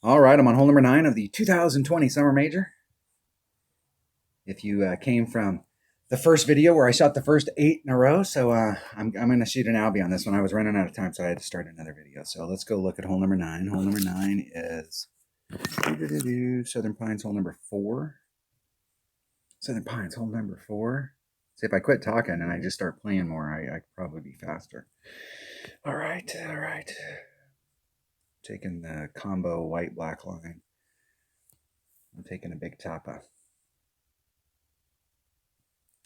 All right, I'm on hole number 9 of the 2020 Summer Major. If you came from the first video where I shot the first 8 in a row, so I'm going to shoot an albie on this one. I was running out of time, so I had to start another video. So let's go look at hole number 9. Hole number 9 is Southern Pines, hole number 4. Southern Pines, hole number 4. See, if I quit talking and I just start playing more, I could probably be faster. All right. Taking the combo white-black line. I'm taking a big tapa.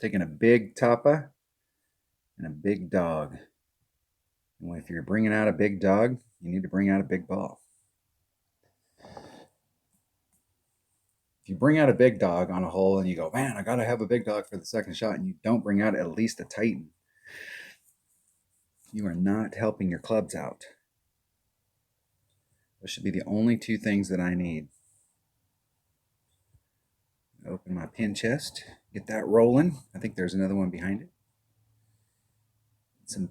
Taking a big tapa and a big dog. And if you're bringing out a big dog, you need to bring out a big ball. If you bring out a big dog on a hole and you go, man, I got to have a big dog for the second shot, and you don't bring out at least a Titan, you are not helping your clubs out. Those should be the only 2 things that I need. Open my pin chest, get that rolling. I think there's another one behind it. Some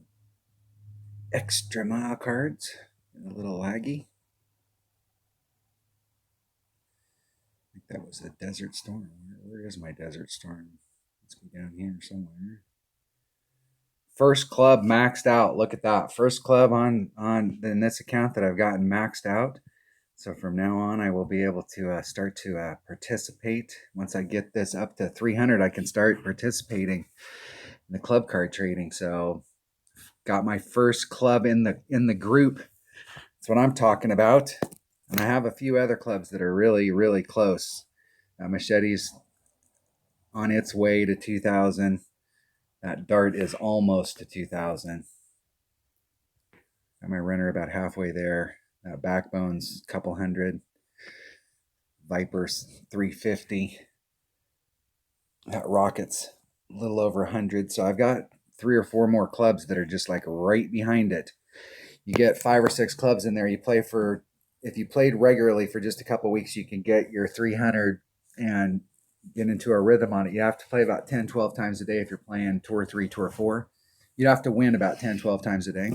extra mile cards, a little laggy. I think that was a Desert Storm. Where is my Desert Storm? Let's go down here somewhere. First club maxed out. Look at that. First club on in this account that I've gotten maxed out. So from now on, I will be able to start to participate. Once I get this up to 300, I can start participating in the club card trading. So got my first club in the group. That's what I'm talking about. And I have a few other clubs that are really, really close. Machete's on its way to 2,000. That dart is almost to 2,000. Got my runner about halfway there. Backbone's a couple hundred. Viper's 350. That Rocket's a little over 100. So I've got 3 or 4 more clubs that are just like right behind it. You get 5 or 6 clubs in there. You play for, if you played regularly for just a couple weeks, you can get your 300 and get into a rhythm on it. You have to play about 10, 12 times a day if you're playing Tour 3, Tour 4. You'd have to win about 10, 12 times a day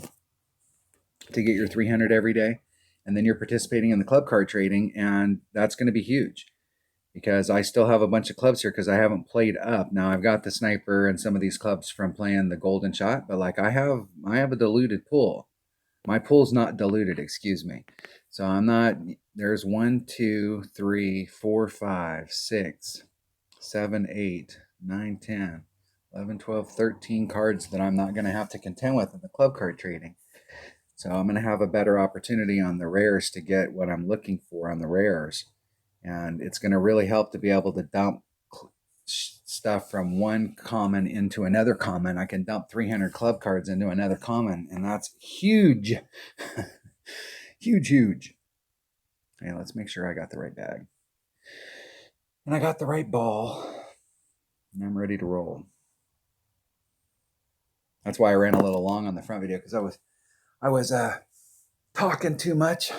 to get your 300 every day. And then you're participating in the club card trading, and that's going to be huge because I still have a bunch of clubs here because I haven't played up. Now I've got the Sniper and some of these clubs from playing the Golden Shot, but like I have a diluted pool. My pool's not diluted, excuse me. So I'm not, there's 1, 2, 3, 4, 5, 6, 7, 8, 9, 10, 11, 12, 13 cards that I'm not going to have to contend with in the club card trading. So I'm going to have a better opportunity on the rares to get what I'm looking for on the rares. And it's going to really help to be able to dump stuff from one common into another common. I can dump 300 club cards into another common, and that's huge. Huge. Okay, let's make sure I got the right bag. And I got the right ball. And I'm ready to roll. That's why I ran a little long on the front video, because I was talking too much.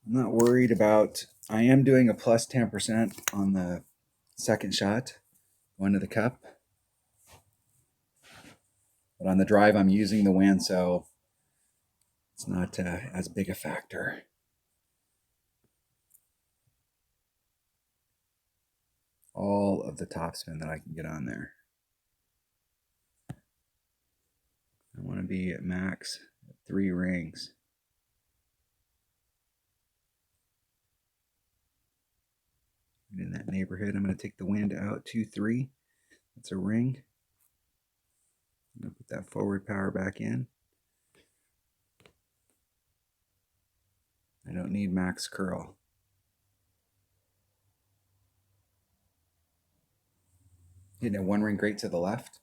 I'm not worried about, I am doing a plus 10% on the second shot, going to the cup. But on the drive, I'm using the wind, so it's not as big a factor. All of the topspin that I can get on there. I want to be at max at 3 rings. In that neighborhood, I'm going to take the wind out 2, 3. That's a ring. I'm going to put that forward power back in. I don't need max curl. Hitting a 1 ring great to the left.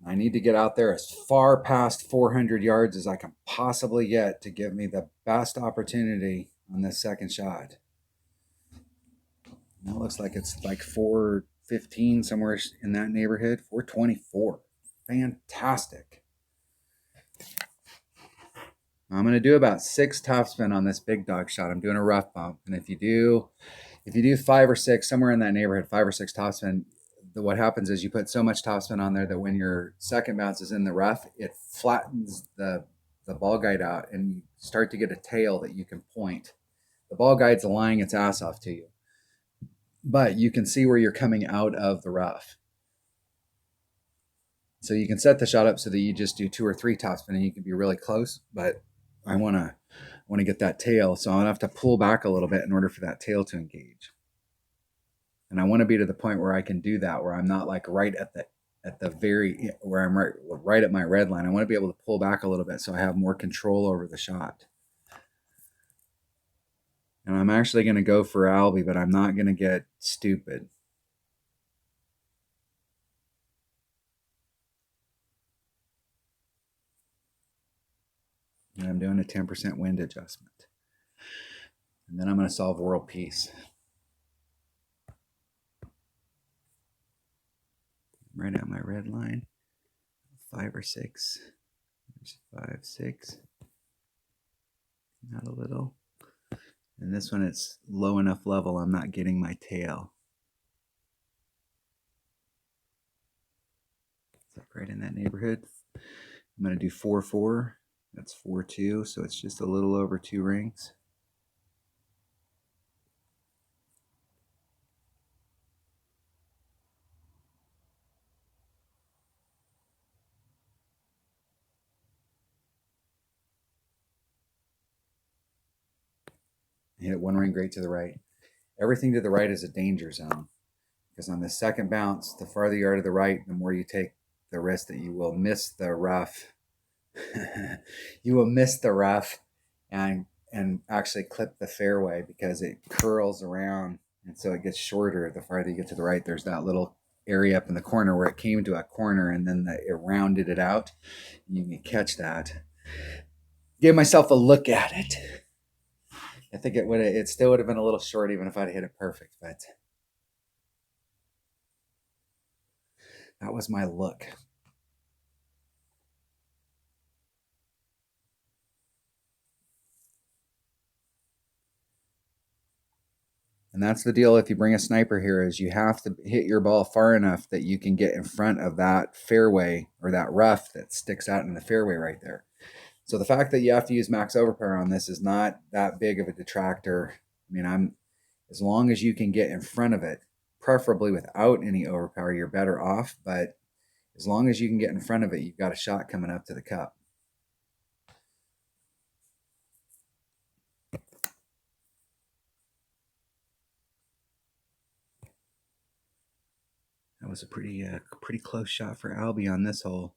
I need to get out there as far past 400 yards as I can possibly get to give me the best opportunity on this second shot. Now it looks like it's like 415, somewhere in that neighborhood. 424. Fantastic. I'm going to do about 6 topspin on this big dog shot. I'm doing a rough bump. And if you do 5 or 6, somewhere in that neighborhood, 5 or 6 topspin, what happens is you put so much topspin on there that when your second bounce is in the rough, it flattens the ball guide out, and you start to get a tail that you can point. The ball guide's lying its ass off to you, but you can see where you're coming out of the rough. So you can set the shot up so that you just do 2 or 3 topspin and you can be really close, but I want to get that tail, so I'm going to have to pull back a little bit in order for that tail to engage. And I want to be to the point where I can do that, where I'm not like right at the very, where I'm right at my red line. I want to be able to pull back a little bit so I have more control over the shot. And I'm actually going to go for Albie, but I'm not going to get stupid. And I'm doing a 10% wind adjustment. And then I'm going to solve world peace. Right at my red line. 5 or 6. There's 5, 6. Not a little. And this one, it's low enough level, I'm not getting my tail. It's like right in that neighborhood. I'm going to do 4, 4. That's 4, 2. So it's just a little over 2 rings. Hit 1 ring great to the right. Everything to the right is a danger zone, because on the second bounce, the farther you are to the right, the more you take the risk that you will miss the rough. You will miss the rough and actually clip the fairway, because it curls around, and so it gets shorter the farther you get to the right. There's that little area up in the corner where it came to a corner and then it rounded it out. You can catch that. Give myself a look at it. I think it still would have been a little short even if I'd hit it perfect, but that was my look. And that's the deal if you bring a sniper here, is you have to hit your ball far enough that you can get in front of that fairway or that rough that sticks out in the fairway right there. So the fact that you have to use max overpower on this is not that big of a detractor. I mean, as long as you can get in front of it, preferably without any overpower, you're better off. But as long as you can get in front of it, you've got a shot coming up to the cup. That was a pretty close shot for Albie on this hole.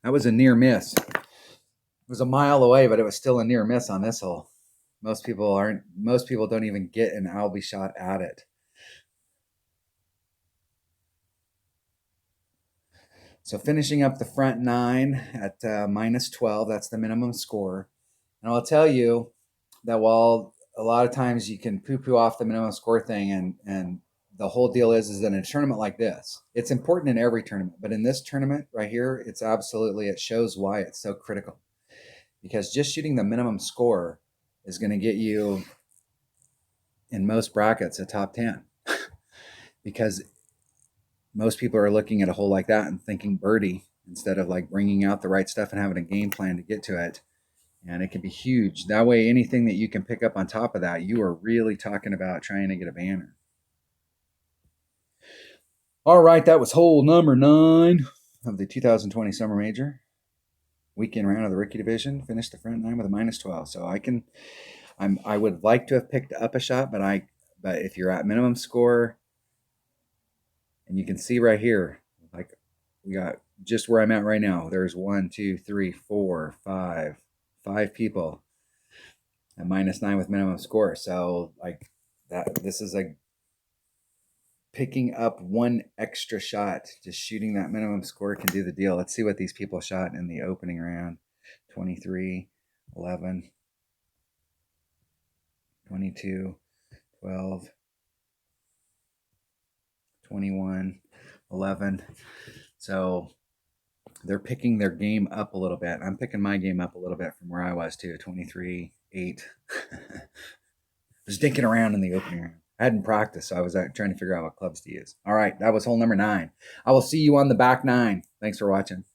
That was a near miss. It was a mile away, but it was still a near miss on this hole. Most people don't even get an Albie shot at it. So finishing up the front 9 at minus 12, that's the minimum score. And I'll tell you that while a lot of times you can poo-poo off the minimum score thing, and the whole deal is that in a tournament like this, it's important in every tournament, but in this tournament right here, it shows why it's so critical. Because just shooting the minimum score is going to get you, in most brackets, a top 10. Because most people are looking at a hole like that and thinking birdie instead of like bringing out the right stuff and having a game plan to get to it. And it can be huge. That way, anything that you can pick up on top of that, you are really talking about trying to get a banner. All right, that was hole number 9 of the 2020 Summer Major. Weekend round of the rookie division. Finished the front 9 with a minus 12. So I would like to have picked up a shot, but if you're at minimum score, and you can see right here, like we got just where I'm at right now. There's 1, 2, 3, 4, 5 people at minus 9 with minimum score. So like that, this is like picking up 1 extra shot. Just shooting that minimum score can do the deal. Let's see what these people shot in the opening round. 23, 11, 22, 12, 21, 11. So they're picking their game up a little bit. I'm picking my game up a little bit from where I was too. 23, 8. Just dinking around in the opening round. I hadn't practiced, so I was trying to figure out what clubs to use. All right, that was hole number 9. I will see you on the back 9. Thanks for watching.